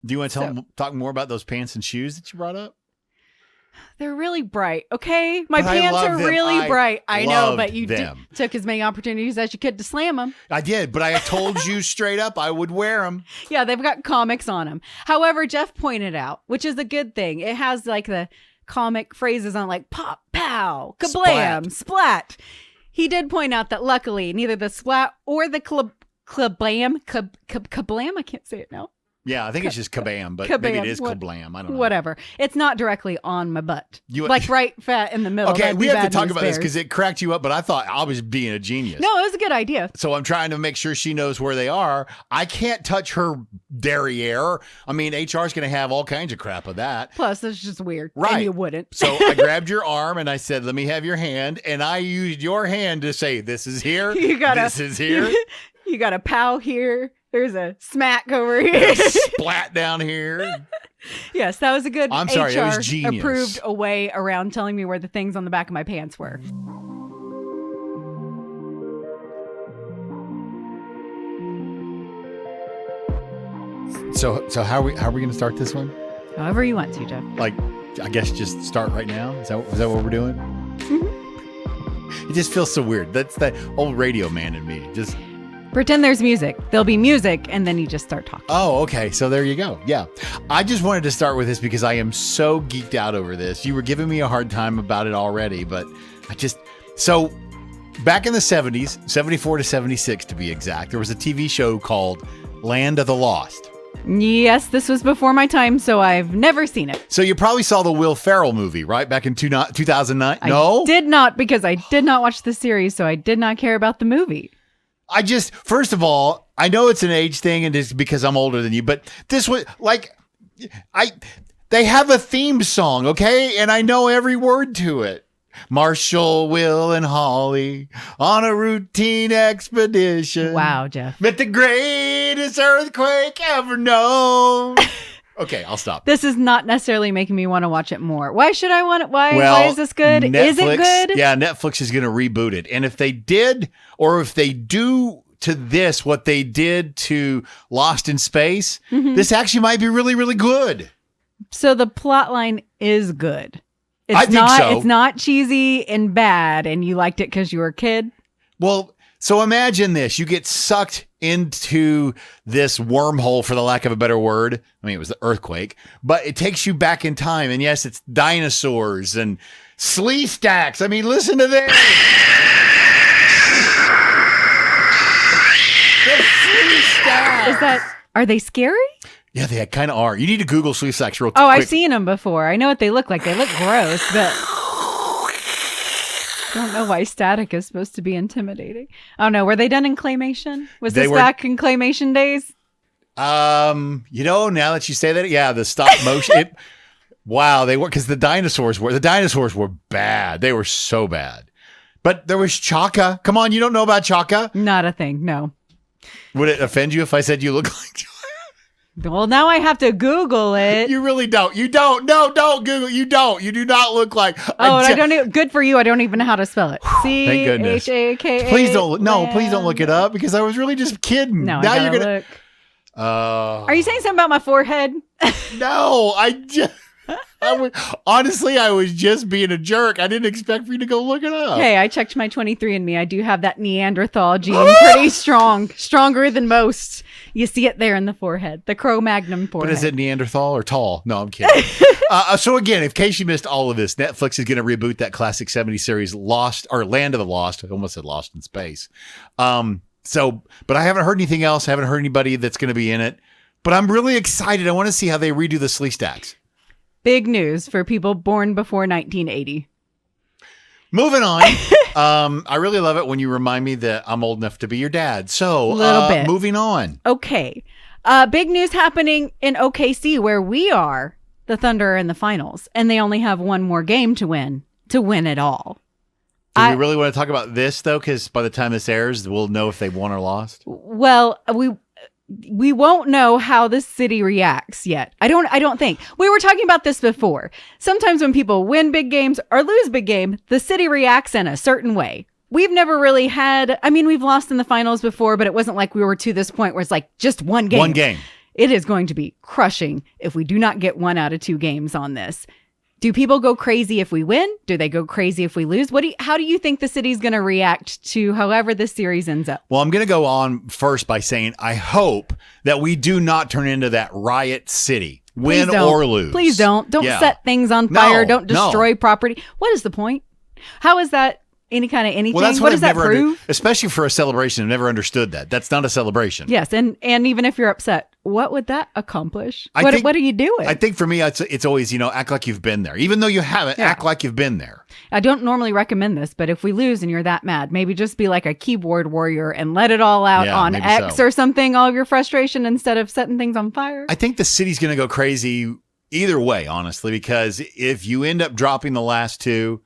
Do you want to talk more about those pants and shoes that you brought up? They're really bright, okay? My But pants are really bright. I know, but you took as many opportunities as you could to slam them. I did, but I told you straight up I would wear them. Yeah, they've got comics on them. However, Jeff pointed out, which is a good thing, it has like the comic phrases on like pop, pow, kablam, splat. He did point out that luckily neither the splat or the kablam, I can't say it now. Yeah, I think it's just kabam, but maybe it is kablam. I don't know. Whatever. It's not directly on my butt. Like right fat in the middle. Okay, we have to talk about this because it cracked you up, but I thought I was being a genius. No, it was a good idea. So I'm trying to make sure she knows where they are. I can't touch her derriere. I mean, HR is going to have all kinds of crap of that. Plus, that's just weird. Right. And you wouldn't. So I grabbed your arm and I said, let me have your hand. And I used your hand to say, this is here. This is here. You got a pow here. There's a smack over here. Splat down here. Yes, that was a good I'm sorry, HR it was genius. Approved a way around telling me where the things on the back of my pants were. So how are we going to start this one? However you want to, Jeff. Like, I guess just start right now? Is that what we're doing? Mm-hmm. It just feels so weird. That's that old radio man in me. Just pretend there's music. There'll be music, and then you just start talking. Oh, okay. So there you go. Yeah. I just wanted to start with this because I am so geeked out over this. You were giving me a hard time about it already, but so back in the 70s, 74 to 76 to be exact, there was a TV show called Land of the Lost. Yes, this was before my time, so I've never seen it. So you probably saw the Will Ferrell movie, right? Back in 2009? No? I did not, because I did not watch the series, so I did not care about the movie. First of all, I know it's an age thing and it's because I'm older than you, but this was like, they have a theme song, okay? And I know every word to it. Marshall, Will, and Holly on a routine expedition. Wow, Jeff. Met the greatest earthquake ever known. Okay, I'll stop. This is not necessarily making me want to watch it more. Why should I want it? Why is this good? Netflix, is it good? Yeah, Netflix is going to reboot it. And if they did, or if they do to this what they did to Lost in Space, this actually might be really, really good. So the plot line is good. I think so. It's not cheesy and bad, and you liked it because you were a kid? Well, so imagine this. You get sucked into this wormhole, for the lack of a better word. I mean, it was the earthquake, but it takes you back in time. And yes, it's dinosaurs and slee stacks. I mean, listen to this. The slee stacks. Are they scary? Yeah, they kind of are. You need to Google slee stacks real quick. Oh, I've seen them before. I know what they look like. They look gross, but I don't know why static is supposed to be intimidating. I don't know. Were they done in claymation? Was this back in claymation days? Now that you say that, yeah, the stop motion. Wow, they were, because the dinosaurs were bad. They were so bad. But there was Chaka. Come on, you don't know about Chaka? Not a thing. No. Would it offend you if I said you look like Chaka? Well, now I have to Google it. You really don't. You don't. No, don't Google. You don't. You do not look like. I don't. Good for you. I don't even know how to spell it. Thank goodness. C-H-A-K-A. Please don't. No, please don't look it up because I was really just kidding. No, now you're gonna look. Are you saying something about my forehead? No, honestly, I was just being a jerk. I didn't expect for you to go look it up. Hey, I checked my 23andMe. I do have that Neanderthal gene pretty strong. Stronger than most. You see it there in the forehead. The Cro-Magnon forehead. But is it Neanderthal or tall? No, I'm kidding. So again, in case you missed all of this, Netflix is going to reboot that classic 70s series Lost, or Land of the Lost. I almost said Lost in Space. But I haven't heard anything else. I haven't heard anybody that's going to be in it. But I'm really excited. I want to see how they redo the slee stacks. Big news for people born before 1980. Moving on. I really love it when you remind me that I'm old enough to be your dad. So, a little bit. Moving on. Okay. Big news happening in OKC where we are. The Thunder are in the finals, and they only have one more game to win it all. Do we really want to talk about this, though? Because by the time this airs, we'll know if they won or lost. Well, we won't know how the city reacts yet. I don't think. We were talking about this before. Sometimes when people win big games or lose big game, the city reacts in a certain way. We've never really had, we've lost in the finals before, but it wasn't like we were to this point where it's like just one game. One game. It is going to be crushing if we do not get 1 out of 2 games on this. Do people go crazy if we win? Do they go crazy if we lose? How do you think the city's going to react to however this series ends up? Well, I'm going to go on first by saying I hope that we do not turn into that riot city, win or lose. Please don't. Don't set things on fire. Don't destroy property. What is the point? How is that any kind of anything? Well, that's what does that prove? Especially for a celebration. I've never understood that. That's not a celebration. Yes, and even if you're upset, what would that accomplish? What are you doing? I think for me, it's always, act like you've been there. Even though you haven't, act like you've been there. I don't normally recommend this, but if we lose and you're that mad, maybe just be like a keyboard warrior and let it all out on X or something, all of your frustration, instead of setting things on fire. I think the city's going to go crazy either way, honestly, because if you end up dropping the last 2,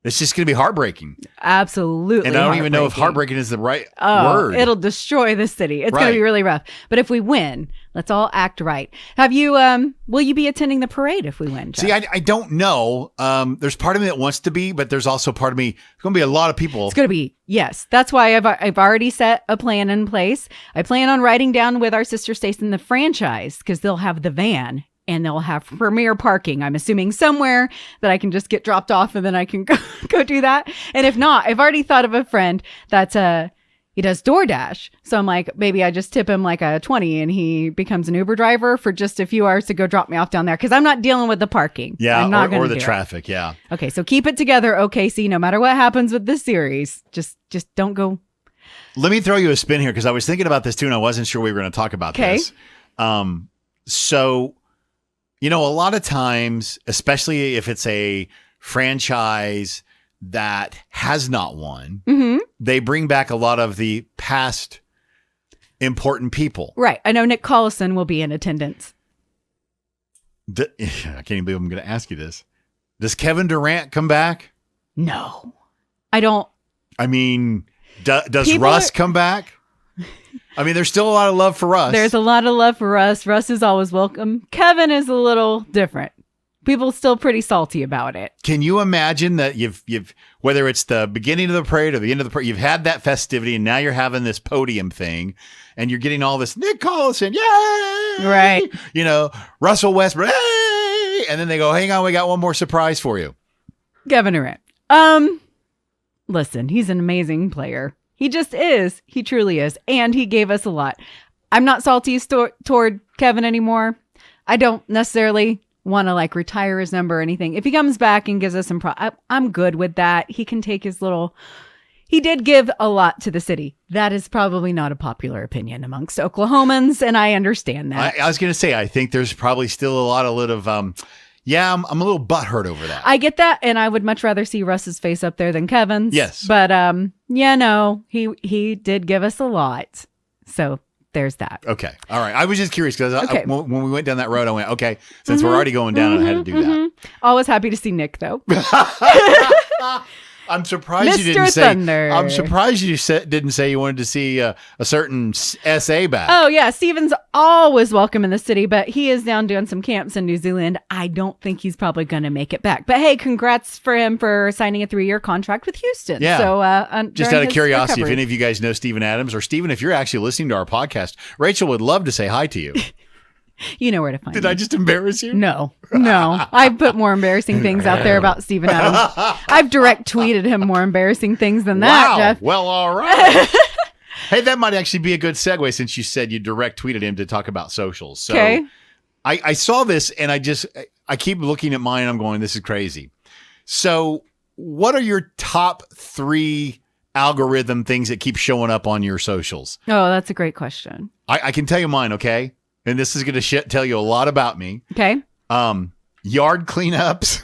it's just going to be heartbreaking. Absolutely. And I don't even know if heartbreaking is the right word. It'll destroy the city. It's going to be really rough. But if we win, let's all act right. Will you be attending the parade if we win, Jeff? See, I don't know. There's part of me that wants to be, but there's also part of me, there's going to be a lot of people. It's going to be, yes. That's why I've already set a plan in place. I plan on writing down with our sister station the franchise, because they'll have the van. And they'll have premier parking, I'm assuming, somewhere that I can just get dropped off and then I can go do that. And if not, I've already thought of a friend that's he does DoorDash. So I'm like, maybe I just tip him like a 20 and he becomes an Uber driver for just a few hours to go drop me off down there. Because I'm not dealing with the parking. Yeah, I'm not or the traffic, yeah. Okay, so keep it together, OKC, no matter what happens with this series. Just don't go. Let me throw you a spin here, because I was thinking about this too and I wasn't sure we were going to talk about this. So... a lot of times, especially if it's a franchise that has not won, they bring back a lot of the past important people. Right. I know Nick Collison will be in attendance. I can't even believe I'm going to ask you this. Does Kevin Durant come back? No. I don't. I mean, does Russ come back? I mean, there's still a lot of love for Russ. There's a lot of love for Russ. Russ is always welcome. Kevin is a little different. People still pretty salty about it. Can you imagine that you've whether it's the beginning of the parade or the end of the parade, you've had that festivity and now you're having this podium thing and you're getting all this Nick Collison, yay! Right. Russell Westbrook, yay! And then they go, hang on, we got one more surprise for you. Kevin Durant. Listen, he's an amazing player. He just is. He truly is. And he gave us a lot. I'm not salty toward Kevin anymore. I don't necessarily want to retire his number or anything. If he comes back and gives us some I'm good with that. He can take his little... He did give a lot to the city. That is probably not a popular opinion amongst Oklahomans, and I understand that. I was going to say, I think there's probably still a lot of I'm a little butthurt over that. I get that, and I would much rather see Russ's face up there than Kevin's. Yes. But, he did give us a lot. So there's that. Okay. All right. I was just curious because when we went down that road, I went, okay, since we're already going down, I had to do that. Always happy to see Nick, though. I'm surprised you didn't say. Thunder. I'm surprised you didn't say you wanted to see a certain SA back. Oh yeah, Steven's always welcome in the city, but he is down doing some camps in New Zealand. I don't think he's probably going to make it back. But hey, congrats for him for signing a 3-year contract with Houston. Yeah. So just out of curiosity, if any of you guys know Steven Adams, or Steven, if you're actually listening to our podcast, Rachel would love to say hi to you. You know where to find me. Did I just embarrass you? No. I've put more embarrassing things out there about Steven Adams. I've direct tweeted him more embarrassing things than that, Jeff. Well, all right. Hey, that might actually be a good segue since you said you direct tweeted him to talk about socials. So okay. I saw this and I keep looking at mine and I'm going, this is crazy. So what are your top 3 algorithm things that keep showing up on your socials? Oh, that's a great question. I can tell you mine, okay? And this is going to tell you a lot about me. Okay. Yard cleanups.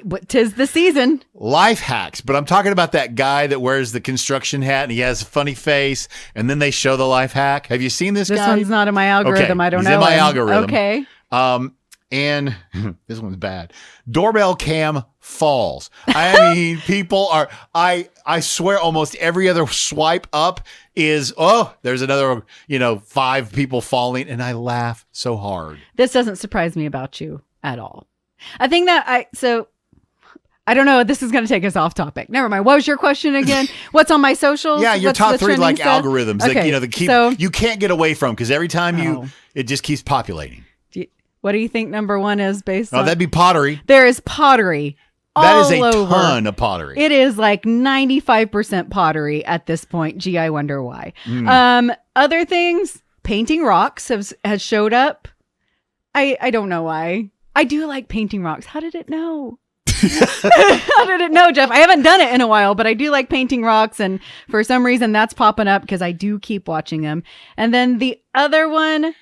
But 'tis the season. Life hacks. But I'm talking about that guy that wears the construction hat and he has a funny face and then they show the life hack. Have you seen this guy? This one's not in my algorithm. Okay. I don't He's know. in my algorithm. Okay. And this one's bad. Doorbell cam falls. I mean, people are, I swear almost every other swipe up is, there's another, 5 people falling. And I laugh so hard. This doesn't surprise me about you at all. I think that I don't know. This is going to take us off topic. Never mind. What was your question again? What's on my socials? Yeah, your What's top the 3 like trending stuff? algorithms Okay, that you can't get away from because every time it just keeps populating. What do you think number 1 is based on? That'd be pottery. There is pottery. That is a over. ton of pottery. It is like 95% pottery at this point. Gee, I wonder why. Other things, painting rocks has showed up. I don't know why. I do like painting rocks. How did it know? How did it know, Jeff? I haven't done it in a while, but I do like painting rocks, and for some reason that's popping up because I do keep watching them. And then the other one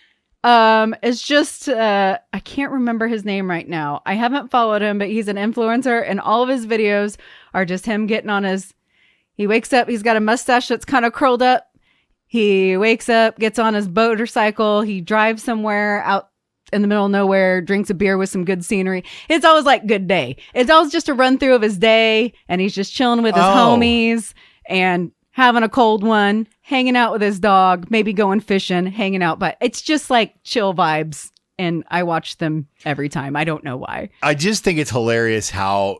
is just I can't remember his name right now. I haven't followed him, but he's an influencer, and all of his videos are just him getting on he wakes up, he's got a mustache that's kind of curled up. He wakes up, gets on his motorcycle, he drives somewhere out in the middle of nowhere, drinks a beer with some good scenery. It's always like good day. It's always just a run through of his day, and he's just chilling with his homies and having a cold one, hanging out with his dog, maybe going fishing, hanging out. But it's just like chill vibes, and I watch them every time. I don't know why. I just think it's hilarious how,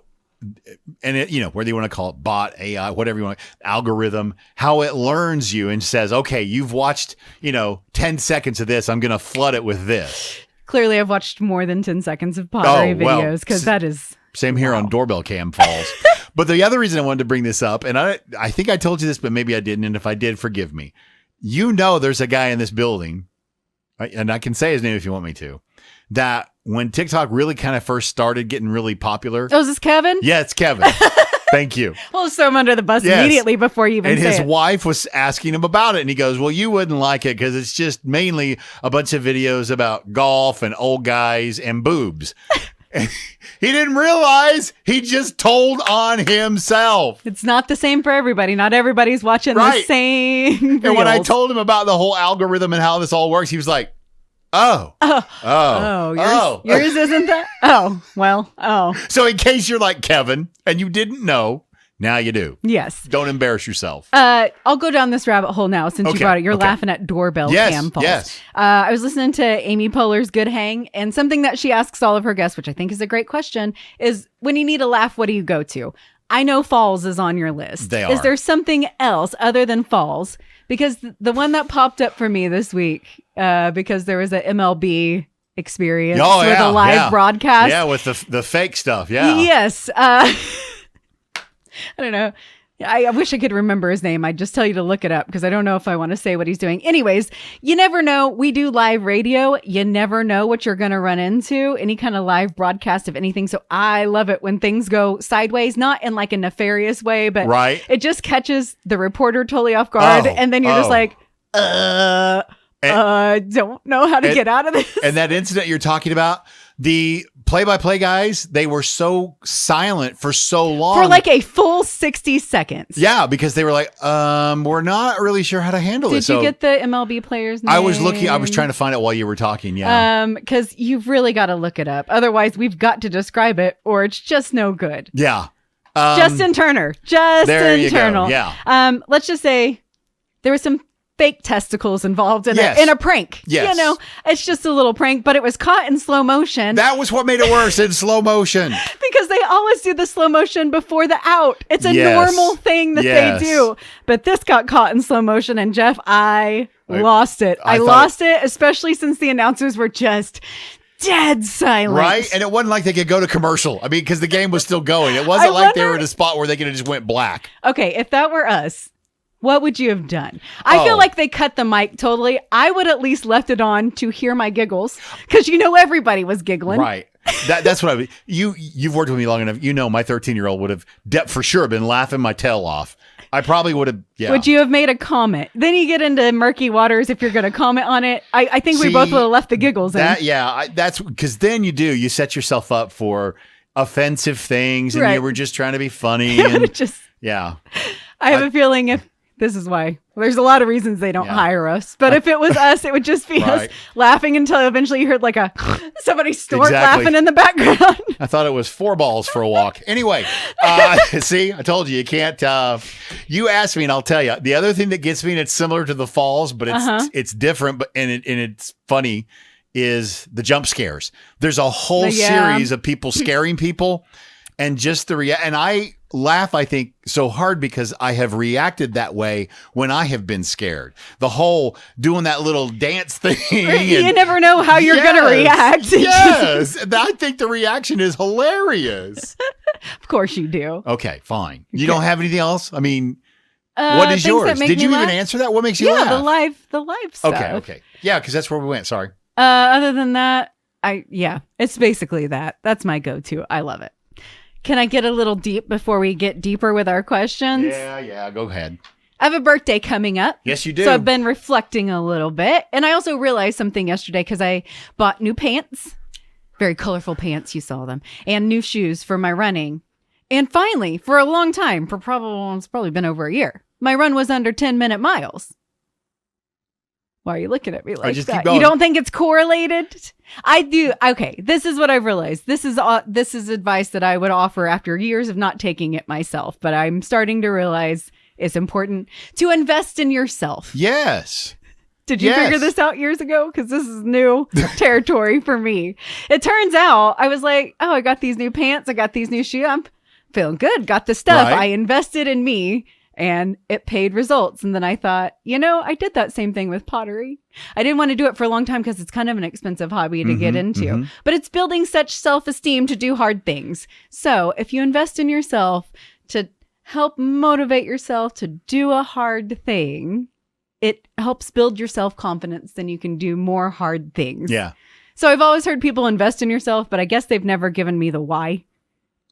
and whether you want to call it bot, AI, whatever you want, algorithm, how it learns you and says, okay, you've watched, 10 seconds of this. I'm going to flood it with this. Clearly, I've watched more than 10 seconds of pottery videos because that is... Same here on doorbell cam falls. But the other reason I wanted to bring this up, and I think I told you this, but maybe I didn't. And if I did, forgive me. There's a guy in this building, and I can say his name if you want me to, that when TikTok really kind of first started getting really popular. Oh, is this Kevin? Yeah, it's Kevin. Thank you. Well, throw him under the bus immediately before you even say it. And his wife was asking him about it, and he goes, well, you wouldn't like it because it's just mainly a bunch of videos about golf and old guys and boobs. He didn't realize he just told on himself. It's not the same for everybody. Not everybody's watching the same reels. And when I told him about the whole algorithm and how this all works, he was like, yours isn't that? So in case you're like Kevin and you didn't know, now you do. Yes. Don't embarrass yourself. I'll go down this rabbit hole now since you brought it. You're laughing at doorbell cam falls. Yes. I was listening to Amy Poehler's Good Hang, and something that she asks all of her guests, which I think is a great question, is when you need a laugh, what do you go to? I know falls is on your list. They are. Is there something else other than falls? Because the one that popped up for me this week, because there was an MLB experience with a live broadcast. Yeah, with the fake stuff. Yeah. Yes. I don't know. I wish I could remember his name. I'd just tell you to look it up because I don't know if I want to say what he's doing. Anyways, you never know. We do live radio. You never know what you're going to run into. Any kind of live broadcast of anything. So I love it when things go sideways, not in like a nefarious way, but it just catches the reporter totally off guard. And then you're just like, don't know how to get out of this. And that incident you're talking about, the play-by-play guys, they were so silent for so long. For like a full 60 seconds. Yeah, because they were like, we're not really sure how to handle this. Did you get the MLB player's name? I was trying to find it while you were talking, yeah. Because you've really got to look it up. Otherwise, we've got to describe it or it's just no good. Yeah. Justin Turner. There you go, yeah. Let's just say there was some fake testicles involved in a prank. Yes. It's just a little prank, but it was caught in slow motion. That was what made it worse, in slow motion. Because they always do the slow motion before the out. It's a normal thing that they do. But this got caught in slow motion, and Jeff, I lost it. I lost it, especially since the announcers were just dead silent. Right? And it wasn't like they could go to commercial. I mean, because the game was still going. It wasn't like they were at a spot where they could have just went black. Okay, if that were us, what would you have done? I feel like they cut the mic totally. I would at least left it on to hear my giggles because everybody was giggling. Right. That's what you've worked with me long enough. My 13-year-old would have for sure been laughing my tail off. I probably would have. Yeah. Would you have made a comment? Then you get into murky waters if you're going to comment on it. I think we both would have left the giggles in. That's because then you set yourself up for offensive things and you were just trying to be funny. Yeah. I have a feeling this is why. There's a lot of reasons they don't hire us. But if it was us, it would just be us laughing until eventually you heard like somebody snort laughing in the background. I thought it was 4 balls for a walk. Anyway, see, I told you, you can't. You asked me and I'll tell you. The other thing that gets me, and it's similar to the falls, but it's different, but and it's funny, is the jump scares. There's a whole series of people scaring people. And just and I laugh, I think, so hard because I have reacted that way when I have been scared. The whole doing that little dance thing. You never know how you're going to react. Yes. I think the reaction is hilarious. Of course you do. Okay, fine. You Okay. don't have anything else? I mean, what is things yours? that make Did me you laugh? even answer that? What makes you laugh? the live stuff. Okay. Yeah, because that's where we went. Sorry. Other than that, it's basically that. That's my go-to. I love it. Can I get a little deep before we get deeper with our questions? Yeah. Go ahead. I have a birthday coming up. Yes, you do. So I've been reflecting a little bit. And I also realized something yesterday because I bought new pants, very colorful pants, you saw them, and new shoes for my running. And finally, for a long time, it's probably been over a year, my run was under 10-minute miles. Why are you looking at me like just that? keep going. You don't think it's correlated? I do. Okay, this is what I've realized. This is advice that I would offer after years of not taking it myself, but I'm starting to realize it's important to invest in yourself. Yes. Did you figure this out years ago? Because this is new territory for me. It turns out I was like, oh, I got these new pants. I got these new shoes. I'm feeling good. Got the stuff. Right. I invested in me. And it paid results. And then I thought, I did that same thing with pottery. I didn't want to do it for a long time because it's kind of an expensive hobby to get into. But it's building such self-esteem to do hard things. So if you invest in yourself to help motivate yourself to do a hard thing, it helps build your self-confidence. Then you can do more hard things. Yeah. So I've always heard people invest in yourself, but I guess they've never given me the why.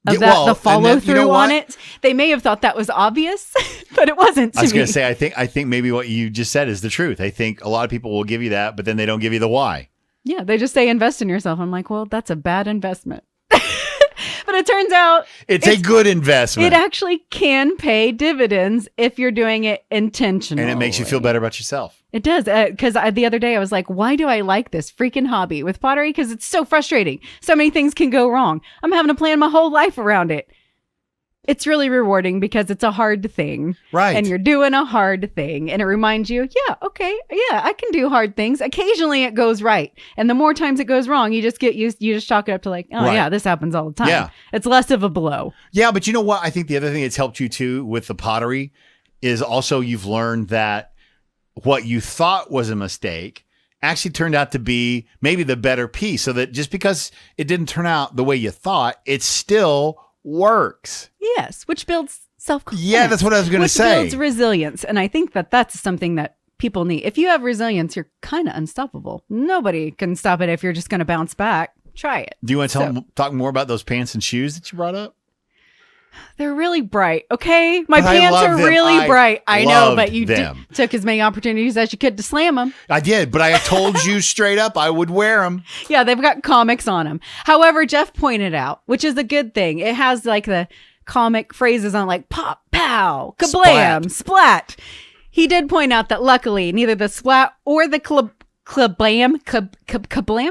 The follow and then, through on it. They may have thought that was obvious, but it wasn't to me. I was going to say, I think maybe what you just said is the truth. I think a lot of people will give you that, but then they don't give you the why. Yeah, they just say invest in yourself. I'm like, well, that's a bad investment. But it turns out it's a good investment. It actually can pay dividends if you're doing it intentionally. And it makes you feel better about yourself. It does. Because the other day I was like, why do I like this freaking hobby with pottery? Because it's so frustrating. So many things can go wrong. I'm having to plan my whole life around it. It's really rewarding because it's a hard thing. Right. And you're doing a hard thing. And it reminds you, I can do hard things. Occasionally it goes right. And the more times it goes wrong, you just get used, you just chalk it up to like, oh right. yeah, this happens all the time. Yeah. It's less of a blow. Yeah, but you know what? I think the other thing that's helped you too with the pottery is also you've learned that what you thought was a mistake actually turned out to be maybe the better piece. So that just because it didn't turn out the way you thought, it still works. Yes, which builds self-confidence. Yeah, that's what I was going to say. Which builds resilience. And I think that that's something that people need. If you have resilience, you're kind of unstoppable. Nobody can stop it if you're just going to bounce back. Try it. Do you want to talk more about those pants and shoes that you brought up? They're really bright, okay? My But I pants love are them. really I bright. I know, but loved you them. took as many opportunities as you could to slam them. I did, but I told you straight up I would wear them. Yeah, they've got comics on them. However, Jeff pointed out, which is a good thing, it has like the comic phrases on like pop, pow, kablam, splat. He did point out that luckily neither the splat or the kablam,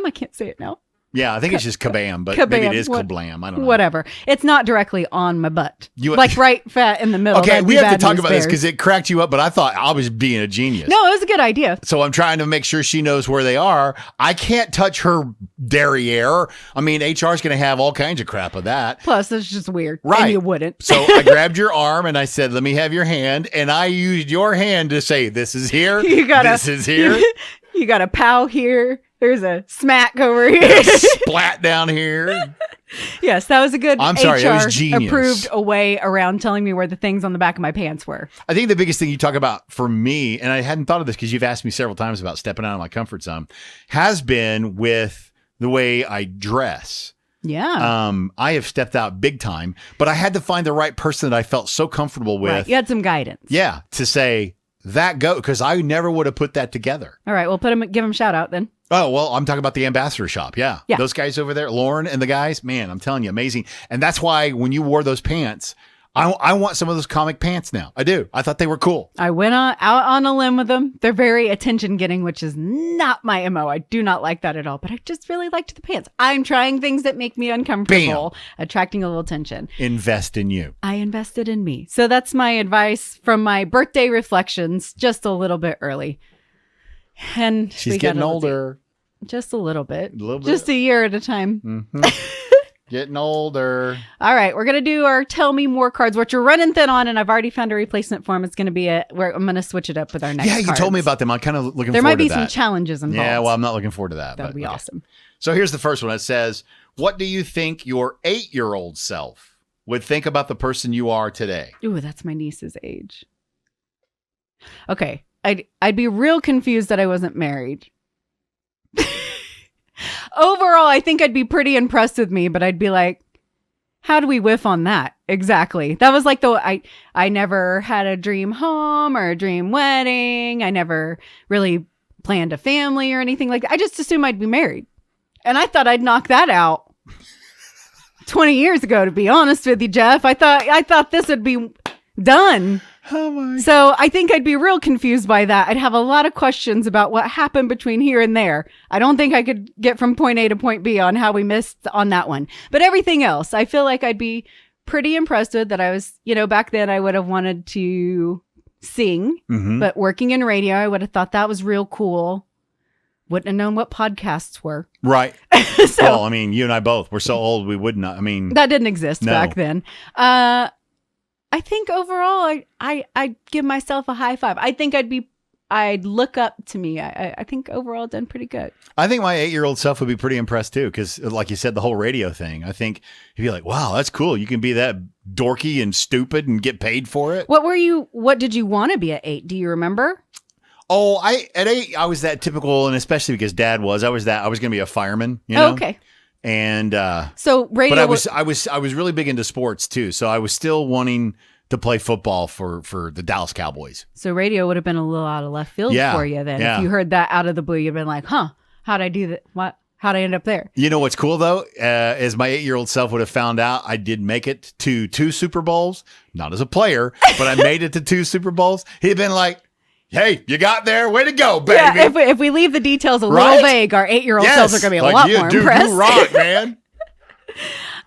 I can't say it now. Yeah, I think it's just kabam, but kabam, maybe it is kablam. I don't know. Whatever. It's not directly on my butt. You- like right fat in the middle. Okay, That'd we be have to bad talk news about this bears. because it cracked you up, but I thought I was being a genius. No, it was a good idea. So I'm trying to make sure she knows where they are. I can't touch her derriere. I mean, HR is going to have all kinds of crap of that. Plus, it's just weird. Right. And you wouldn't. So I grabbed your arm and I said, let me have your hand. And I used your hand to say, this is here. This is here. You got a pow here. There's a smack over here. Splat down here. Yes, that was a good I'm sorry, that was genius. approved a way around telling me where the things on the back of my pants were. I think the biggest thing you talk about for me, and I hadn't thought of this because you've asked me several times about stepping out of my comfort zone, has been with the way I dress. Yeah. I have stepped out big time, but I had to find the right person that I felt so comfortable with. Right. You had some guidance. Yeah, to say that go, because I never would have put that together. All right. Well, give him a shout out then. Oh, well, I'm talking about the ambassador shop. Yeah. Yeah. Those guys over there, Lauren and the guys, man, I'm telling you, amazing. And that's why when you wore those pants, I want some of those comic pants now. I do. I thought they were cool. I went out on a limb with them. They're very attention getting, which is not my MO. I do not like that at all, but I just really liked the pants. I'm trying things that make me uncomfortable, attracting a little attention. Invest in you. I invested in me. So that's my advice from my birthday reflections, just a little bit early. And She's getting older. Just a little bit. A little bit. Just a year at a time. Mm-hmm. Getting older. All right, we're gonna do our tell me more cards, which you're running thin on, and I've already found a replacement for them. It's gonna be I'm gonna switch it up with our next. Yeah, you cards. told me about them. I'm kind of looking. There forward might be to some that. challenges involved. Yeah, well, I'm not looking forward to that. That would be awesome. So here's the first one. It says, "What do you think your 8-year-old self would think about the person you are today?" Ooh, that's my niece's age. Okay, I'd be real confused that I wasn't married. Overall, I think I'd be pretty impressed with me, but I'd be like, how do we whiff on that? Exactly. That was like I never had a dream home or a dream wedding. I never really planned a family or anything like that. I just assumed I'd be married. And I thought I'd knock that out 20 years ago, to be honest with you, Jeff. I thought this would be done. Oh my. So I think I'd be real confused by that. I'd have a lot of questions about what happened between here and there. I don't think I could get from point A to point B on how we missed on that one. But everything else, I feel like I'd be pretty impressed with that. I was, back then I would have wanted to sing, but working in radio, I would have thought that was real cool. Wouldn't have known what podcasts were. Right. So, well, I mean, you and I both, we're so old, we would not. I mean, that didn't exist No. back then. I think overall, I'd give myself a high five. I think I'd look up to me. I think overall done pretty good. I think my 8-year-old self would be pretty impressed too, because like you said, the whole radio thing, I think he'd be like, wow, that's cool. You can be that dorky and stupid and get paid for it. What did you want to be at 8? Do you remember? Oh, at 8, I was that typical, and especially because Dad was, I was going to be a fireman, you know? Oh, okay. And, so radio, but I was really big into sports too. So I was still wanting to play football for the Dallas Cowboys. So radio would have been a little out of left field for you then. Yeah. If you heard that out of the blue, you'd been like, huh, how'd I do that? What? How'd I end up there? You know what's cool though? As my 8-year-old self would have found out, I did make it to 2 Super Bowls, not as a player, but I made it to 2 Super Bowls. He'd been like, hey, you got there. Way to go, baby. Yeah, if we leave the details a little vague, our 8-year-old selves are going to be a lot more impressed. You rock, man.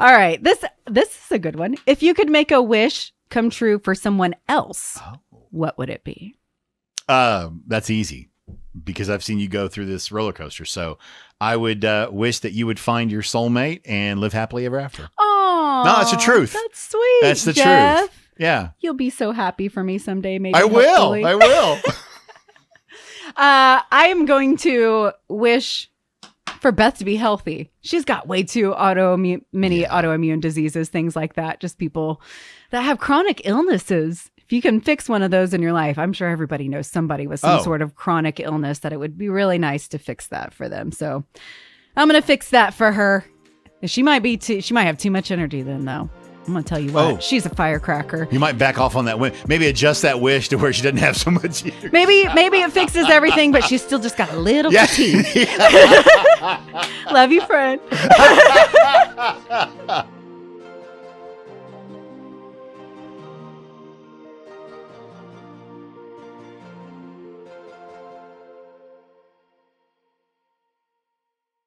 All right. This is a good one. If you could make a wish come true for someone else, what would it be? That's easy because I've seen you go through this roller coaster. So I would wish that you would find your soulmate and live happily ever after. Oh, no, that's the truth. That's sweet. That's the Jeff. truth. Yeah. You'll be so happy for me someday, maybe. I will. Hopefully. I will. I am going to wish for Beth to be healthy. She's got way too many autoimmune diseases, things like that. Just people that have chronic illnesses. If you can fix one of those in your life, I'm sure everybody knows somebody with some sort of chronic illness that it would be really nice to fix that for them. So I'm going to fix that for her. She might have too much energy then though. I'm going to tell you what, she's a firecracker. You might back off on that wish. Maybe adjust that wish to where she doesn't have so much energy. Maybe it fixes everything, but she's still just got a little fatigue. Love you, friend.